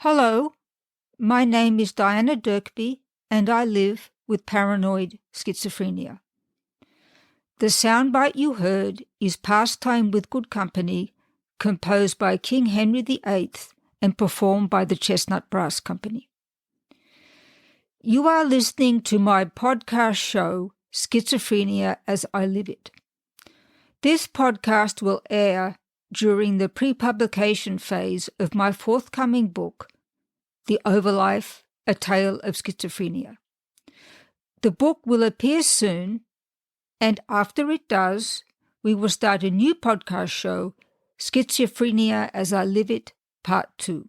Hello, my name is Diana Dirkby and I live with paranoid schizophrenia. The soundbite you heard is Pastime with Good Company, composed by King Henry VIII and performed by the Chestnut Brass Company. You are listening to my podcast show, Schizophrenia as I Live It. This podcast will air during the pre-publication phase of my forthcoming book, The Overlife, A Tale of Schizophrenia. The book will appear soon, and after it does, we will start a new podcast show, Schizophrenia as I Live It, Part 2.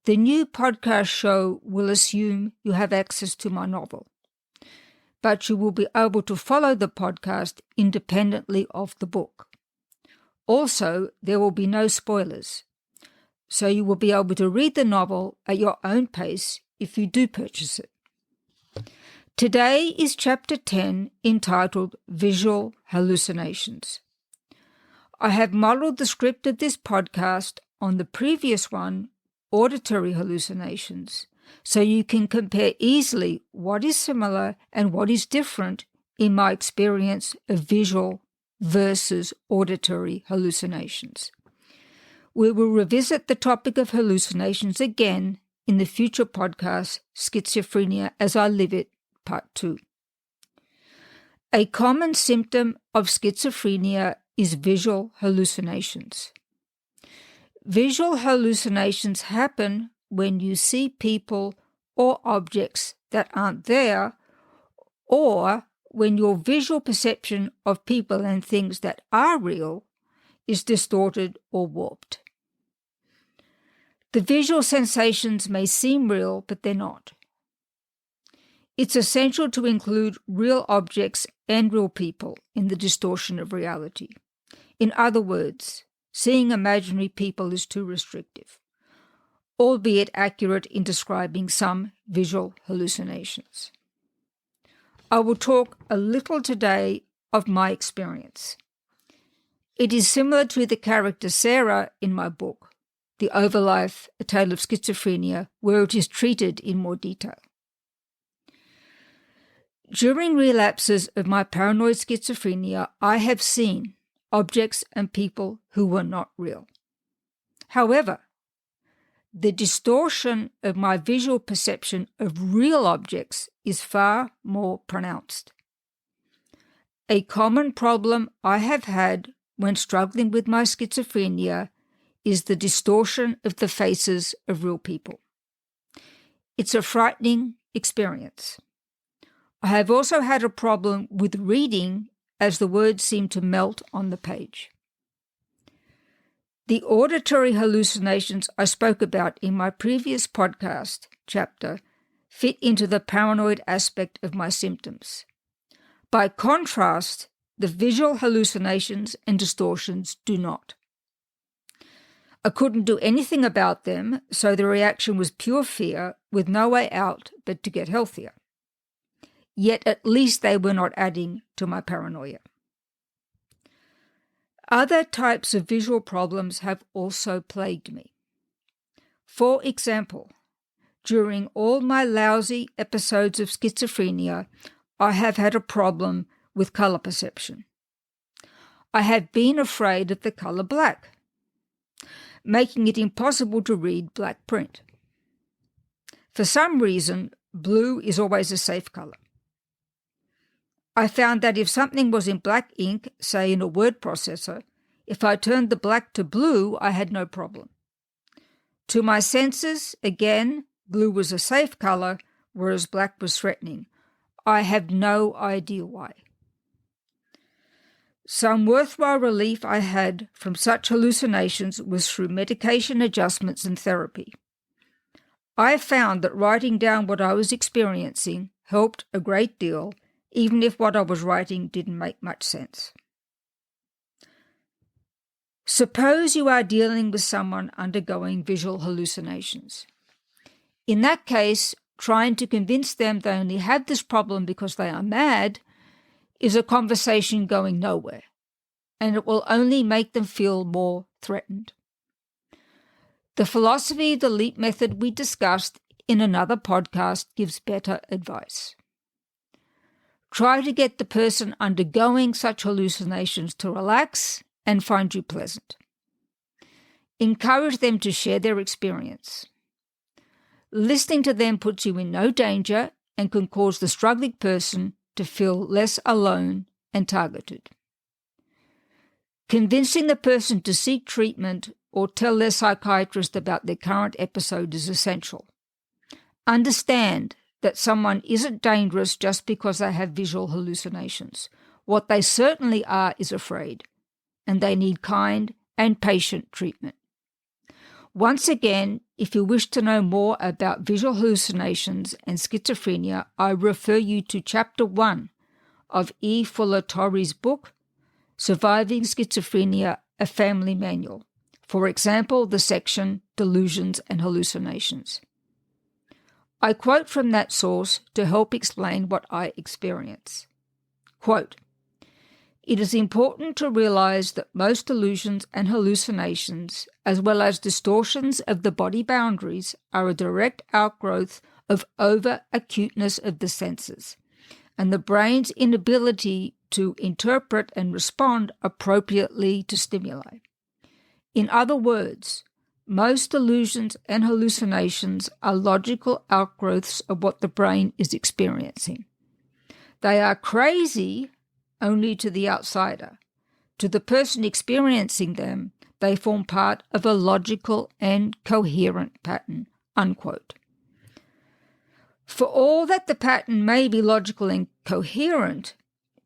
The new podcast show will assume you have access to my novel, but you will be able to follow the podcast independently of the book. Also, there will be no spoilers, so you will be able to read the novel at your own pace if you do purchase it. Today is Chapter 10, entitled Visual Hallucinations. I have modelled the script of this podcast on the previous one, Auditory Hallucinations, so you can compare easily what is similar and what is different in my experience of visual versus auditory hallucinations. We will revisit the topic of hallucinations again in the future podcast, Schizophrenia as I Live It, Part 2. A common symptom of schizophrenia is visual hallucinations. Visual hallucinations happen when you see people or objects that aren't there, or when your visual perception of people and things that are real is distorted or warped. The visual sensations may seem real, but they're not. It's essential to include real objects and real people in the distortion of reality. In other words, seeing imaginary people is too restrictive, albeit accurate in describing some visual hallucinations. I will talk a little today of my experience. It is similar to the character Sarah in my book, The Overlife, A Tale of Schizophrenia, where it is treated in more detail. During relapses of my paranoid schizophrenia, I have seen objects and people who were not real. However, the distortion of my visual perception of real objects is far more pronounced. A common problem I have had when struggling with my schizophrenia is the distortion of the faces of real people. It's a frightening experience. I have also had a problem with reading as the words seem to melt on the page. The auditory hallucinations I spoke about in my previous podcast chapter fit into the paranoid aspect of my symptoms. By contrast, the visual hallucinations and distortions do not. I couldn't do anything about them, so the reaction was pure fear with no way out but to get healthier. Yet at least they were not adding to my paranoia. Other types of visual problems have also plagued me. For example, during all my lousy episodes of schizophrenia, I have had a problem with colour perception. I have been afraid of the colour black, making it impossible to read black print. For some reason, blue is always a safe colour. I found that if something was in black ink, say in a word processor, if I turned the black to blue, I had no problem. To my senses, again, blue was a safe colour, whereas black was threatening. I have no idea why. Some worthwhile relief I had from such hallucinations was through medication adjustments and therapy. I found that writing down what I was experiencing helped a great deal, even if what I was writing didn't make much sense. Suppose you are dealing with someone undergoing visual hallucinations. In that case, trying to convince them they only have this problem because they are mad is a conversation going nowhere, and it will only make them feel more threatened. The philosophy of the leap method we discussed in another podcast gives better advice. Try to get the person undergoing such hallucinations to relax and find you pleasant. Encourage them to share their experience. Listening to them puts you in no danger and can cause the struggling person to feel less alone and targeted. Convincing the person to seek treatment or tell their psychiatrist about their current episode is essential. Understand that someone isn't dangerous just because they have visual hallucinations. What they certainly are is afraid, and they need kind and patient treatment. Once again, if you wish to know more about visual hallucinations and schizophrenia, I refer you to Chapter 1 of E. Fuller Torrey's book, Surviving Schizophrenia, A Family Manual. For example, the section Delusions and Hallucinations. I quote from that source to help explain what I experience. Quote, "It is important to realize that most delusions and hallucinations, as well as distortions of the body boundaries, are a direct outgrowth of over-acuteness of the senses, and the brain's inability to interpret and respond appropriately to stimuli. In other words, most delusions and hallucinations are logical outgrowths of what the brain is experiencing. They are crazy only to the outsider. To the person experiencing them, they form part of a logical and coherent pattern." Unquote. For all that the pattern may be logical and coherent,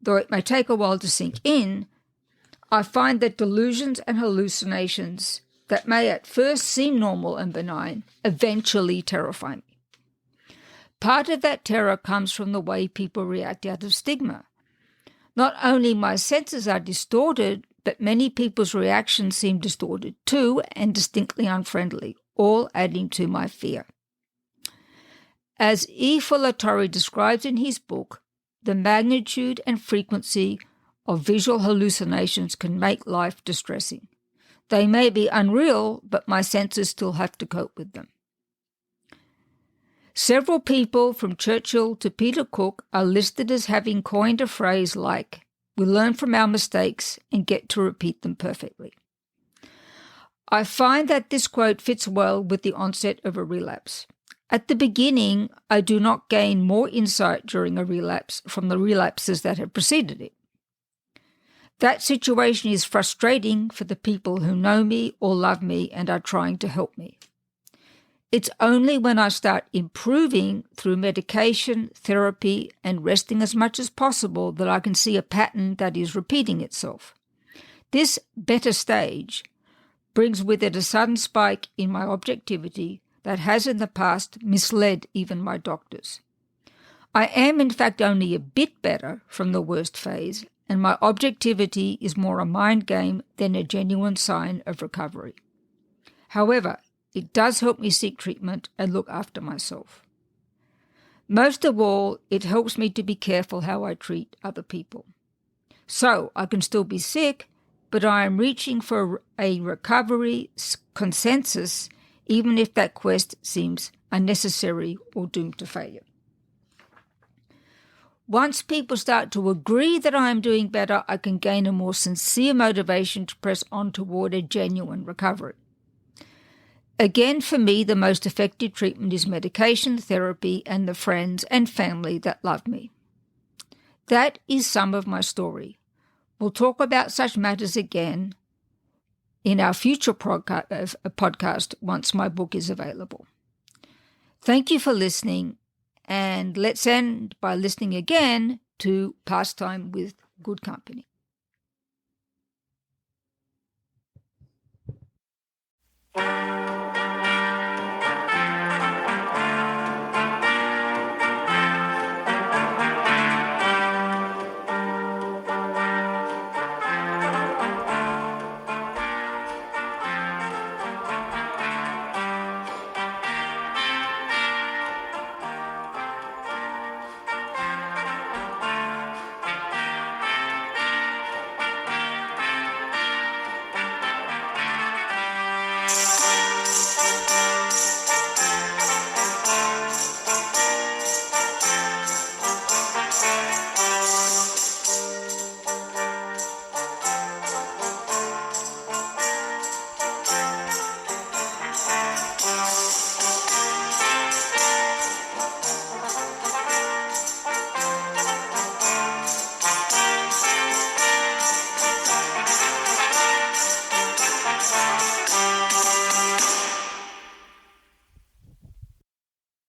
though it may take a while to sink in, I find that delusions and hallucinations that may at first seem normal and benign eventually terrify me. Part of that terror comes from the way people react out of stigma. Not only my senses are distorted, but many people's reactions seem distorted too and distinctly unfriendly, all adding to my fear. As E. Fuller Torrey describes in his book, the magnitude and frequency of visual hallucinations can make life distressing. They may be unreal, but my senses still have to cope with them. Several people, from Churchill to Peter Cook, are listed as having coined a phrase like, "We learn from our mistakes and get to repeat them perfectly." I find that this quote fits well with the onset of a relapse. At the beginning, I do not gain more insight during a relapse from the relapses that have preceded it. That situation is frustrating for the people who know me or love me and are trying to help me. It's only when I start improving through medication, therapy, and resting as much as possible that I can see a pattern that is repeating itself. This better stage brings with it a sudden spike in my objectivity that has in the past misled even my doctors. I am in fact only a bit better from the worst phase, and my objectivity is more a mind game than a genuine sign of recovery. However, it does help me seek treatment and look after myself. Most of all, it helps me to be careful how I treat other people. So I can still be sick, but I am reaching for a recovery consensus, even if that quest seems unnecessary or doomed to failure. Once people start to agree that I am doing better, I can gain a more sincere motivation to press on toward a genuine recovery. Again, for me, the most effective treatment is medication, therapy, and the friends and family that love me. That is some of my story. We'll talk about such matters again in our future podcast once my book is available. Thank you for listening, and let's end by listening again to Pastime with Good Company.